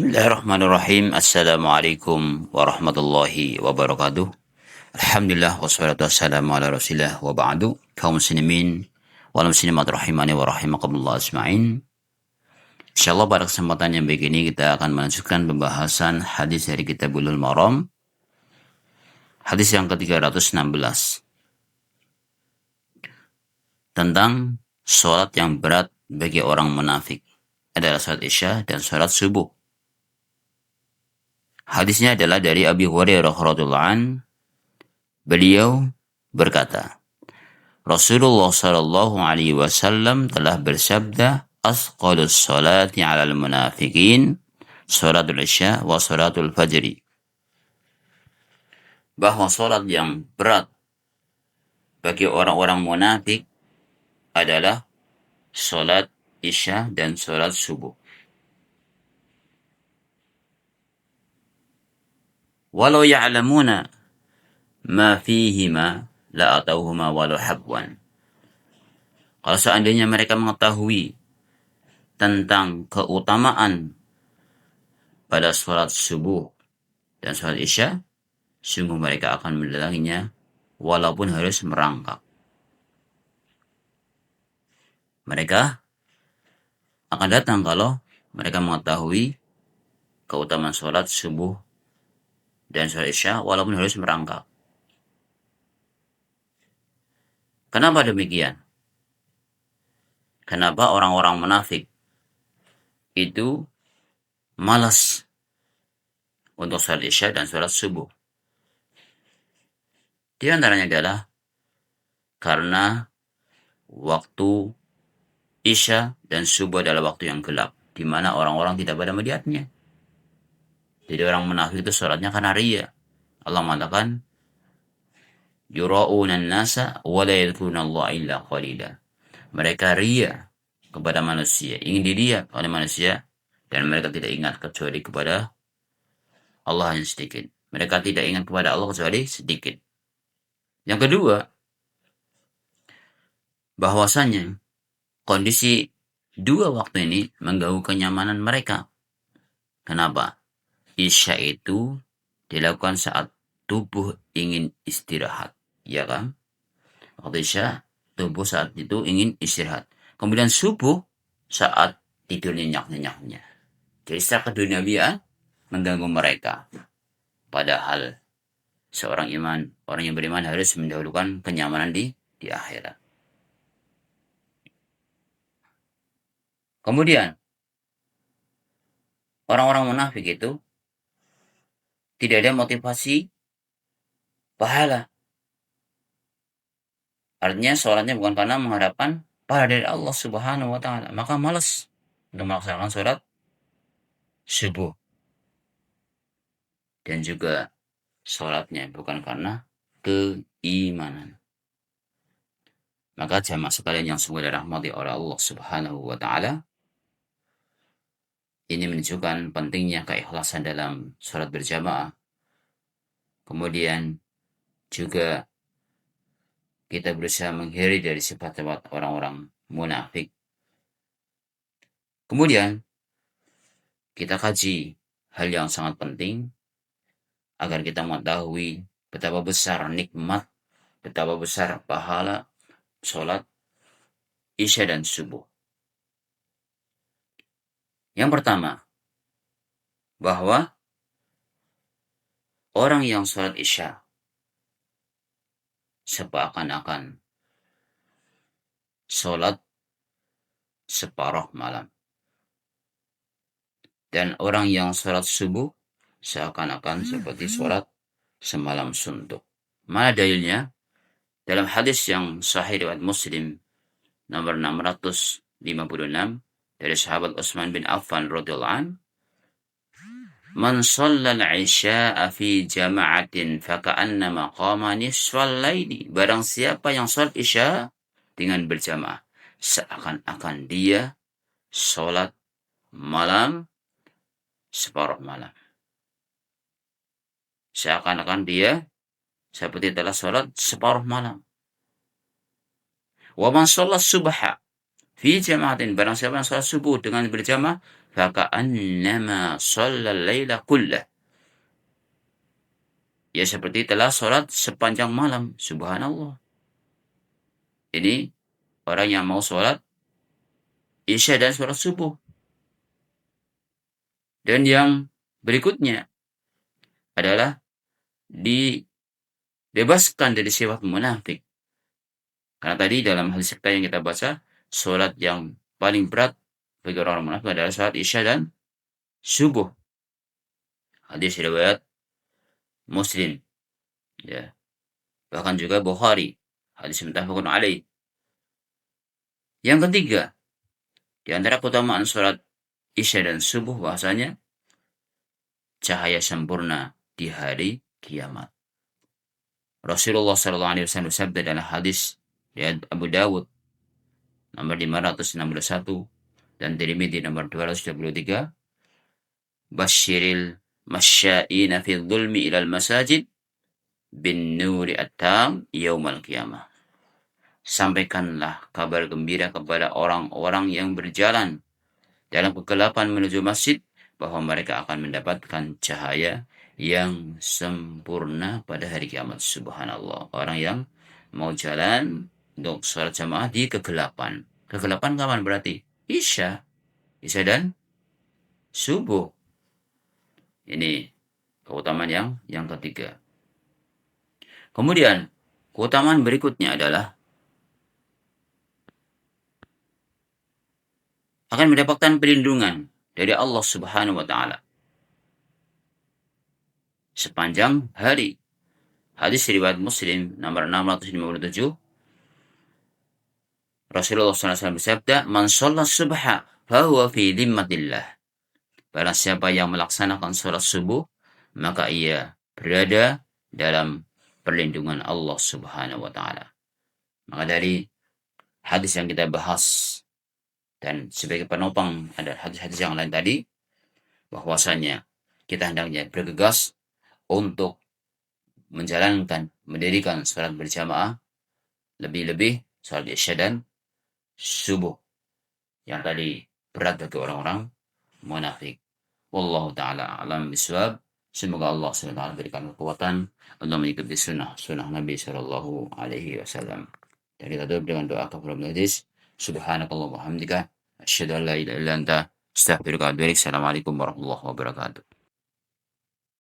Bismillahirrahmanirrahim. Assalamualaikum warahmatullahi wabarakatuh. Alhamdulillah wassalatu wassalamu ala rasulillah wa ba'du. Kaum muslimin wal muslimat rahimani wa rahimakumullah ajma'in. Insyaallah pada kesempatan yang baik ini kita akan melanjutkan pembahasan hadis dari Kitabul Maram. Hadis yang ke-316. Tentang sholat yang berat bagi orang munafik. Adalah sholat Isya dan sholat subuh. Hadisnya adalah dari Abi Hurairah radhiyallahu an. Beliau berkata, Rasulullah sallallahu alaihi wasallam telah bersabda, "Asqalus salati 'alal munafiqin salatul Isya wa salatul fajri." Bahwa salat yang berat bagi orang-orang munafik adalah salat Isya dan salat subuh. Walau ya'lamuna ma fihima la atauhuma walau habwan. Kalau seandainya mereka mengetahui tentang keutamaan pada sholat subuh dan sholat Isya, sungguh mereka akan mendatanginya walaupun harus merangkak. Mereka akan datang kalau mereka mengetahui keutamaan sholat subuh dan sholat Isya walaupun harus merangkak. Kenapa demikian? Kenapa orang-orang munafik itu malas untuk sholat Isya dan sholat subuh? Di antaranya adalah karena waktu Isya dan subuh adalah waktu yang gelap, di mana orang-orang tidak pada melihatnya. Jadi orang munafik itu sholatnya karena riya. Allah mengatakan, yura'una an-nasa wa la yadhkuruna Allah illa qalila. Mereka riya kepada manusia, ingin dilihat oleh manusia, dan mereka tidak ingat kecuali kepada Allah yang sedikit. Mereka tidak ingat kepada Allah kecuali sedikit. Yang kedua, bahwasanya kondisi dua waktu ini mengganggu kenyamanan mereka. Kenapa? Isya itu dilakukan saat tubuh ingin istirahat, ya kan? Waktu Isya, tubuh saat itu ingin istirahat. Kemudian subuh saat tidur nyenyak-nyenyaknya. Jadi secara keduniawian mengganggu mereka. Padahal seorang orang yang beriman harus mendahulukan kenyamanan di akhirat. Kemudian orang-orang munafik itu tidak ada motivasi pahala. Artinya sholatnya bukan karena mengharapkan pahala dari Allah Subhanahu wa ta'ala. Maka malas untuk melaksanakan sholat subuh. Dan juga sholatnya bukan karena keimanan. Maka jamaah sekalian yang sungguh dirahmati oleh Allah Subhanahu wa ta'ala, ini menunjukkan pentingnya keikhlasan dalam sholat berjamaah. Kemudian juga kita berusaha menghindari dari sifat-sifat orang-orang munafik. Kemudian kita kaji hal yang sangat penting agar kita mengetahui betapa besar nikmat, betapa besar pahala sholat Isya dan subuh. Yang pertama, bahwa orang yang sholat Isya seakan-akan sholat separuh malam. Dan orang yang sholat subuh seakan-akan seperti sholat semalam suntuk. Mana dalilnya? Dalam hadis yang sahih riwayat Muslim nomor 656 dari sahabat Utsman bin Affan radhiyallahu an, "Man shallal isya'a fi jama'atin faka'annama qama nisfal laili." Barang siapa yang salat Isya dengan berjamaah, seakan-akan dia salat malam separuh malam. Seakan-akan dia seperti telah salat separuh malam. Wa man shalla subha fi jama'atin, barang siapa yang salat subuh dengan berjamaah, faka'annama shallal laila kullah. Ya seperti telah sholat sepanjang malam. Subhanallah. Ini orang yang mau sholat isya dan sholat subuh. Dan yang berikutnya adalah dibebaskan dari sifat munafik. Karena tadi dalam hadis yang kita baca, sholat yang paling berat bagi orang munafik adalah sholat isya dan subuh. Hadis riwayat Muslim, ya. Bahkan juga Bukhari, hadis muttafaqun alaih. Yang ketiga, di antara keutamaan sholat isya dan subuh bahasanya cahaya sempurna di hari kiamat. Rasulullah SAW bersabda dalam hadis riwayat Abu Dawud nomor 561 dan Tirmidzi nomor 223, Basyiril masya'ina fi dhulmi ilal masajid bin nuri at-tam yaumal qiyamah. Sampaikanlah kabar gembira kepada orang-orang yang berjalan dalam kegelapan menuju masjid bahwa mereka akan mendapatkan cahaya yang sempurna pada hari kiamat. Subhanallah. Orang yang mau jalan untuk sholat jamaah di kegelapan. Kegelapan kapan berarti? Isya dan subuh. Ini keutamaan yang ketiga. Kemudian, keutamaan berikutnya adalah akan mendapatkan perlindungan dari Allah Subhanahu wa Ta'ala sepanjang hari. Hadis riwayat Muslim nomor 657, Rasulullah SAW bersabda, "Man shalla subha fahuwa fi dhimmatillah." Barang siapa yang melaksanakan sholat subuh, maka ia berada dalam perlindungan Allah Subhanahu wa Ta'ala. Maka dari hadis yang kita bahas dan sebagai penopang ada hadis-hadis yang lain tadi, bahwasanya kita hendaknya bergegas untuk mendirikan sholat berjamaah, lebih-lebih sholat isya dan subuh yang tadi berat bagi orang-orang munafik. Wallahu ta'ala alam biswab. Semoga Allah SWT berikan kekuatan untuk mengikuti sunnah Nabi Sallallahu Alaihi Wasallam. Dan kita tutup dengan doa kafaratul majlis. Subhanakallah wa hamdika asyhadu an la ilaha illa anta astaghfiruka wa atubu ilaik. Assalamualaikum warahmatullahi wabarakatuh.